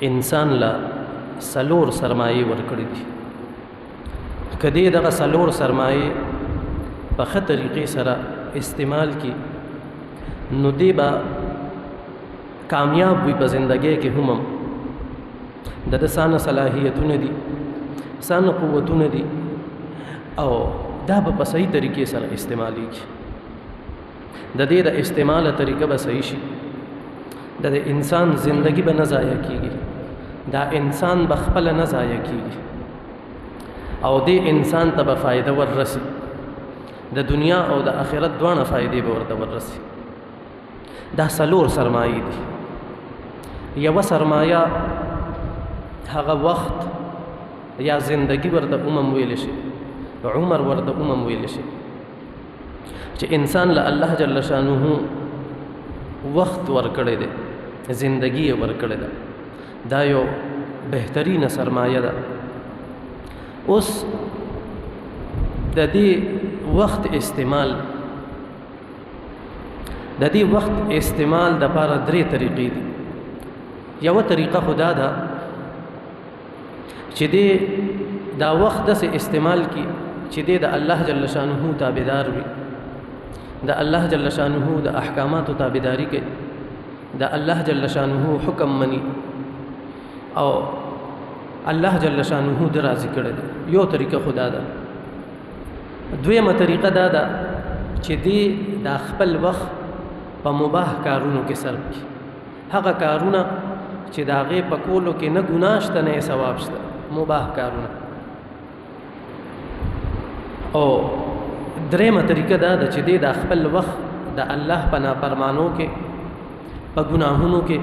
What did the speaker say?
انسان لا سلور سرمایه ورکړي دي. کدی دغه سلور سرمایه په ښه طریقې سره استعمال کی نو دی به کامیاب وي په زندګۍ کې. هم د سانه صلاحیتونه دي، سانه قوتونه دي، او دا به په صحیح طریقې سره استعمالیږي. د دې د استعماله طریقه به صحیح شي، د انسان زندگی به نه ضایع کیږي، دا انسان به خپله نه ضایع کیږي، او دې انسان ته به فایده وررسي. د دنیا او د آخرت دواړه فایدې به ورته وررسي. دا سلور سرمایې دي. یوه سرمایه هغه وخت یا زندگی ورته ویلی شي، عمر ورته ویلی شي، چې انسان له الله جل شانه وخت ورکړی دی، زندگی یې ورکړې ده. دا یو بهترینه سرمایه ده. اوس د دې وخت استعمال دپاره درې طریقې دي. یوه طریقه خدا ده چې دې دا وخت داسې استعمال کی چې دې د الله جل شانه تابعدار وي، د الله جل شانه د احکاماتو تابعداري کوي، د الله جل شانه حکم مني، او الله جل شانه د راضي کړی دی. یو طریقه خدا ده. دویمه طریقه دا ده چې دې دا خپل وخت په مباح کارونو کې صرف کړي، هغه کارونه چې د هغې په کولو کې نه ګناه شته نه ثواب شته، مباح کارونه. او دریمه طریقه دا ده چې دې دا خپل وخت د الله په نافرمانو کې، په ګناهونو کې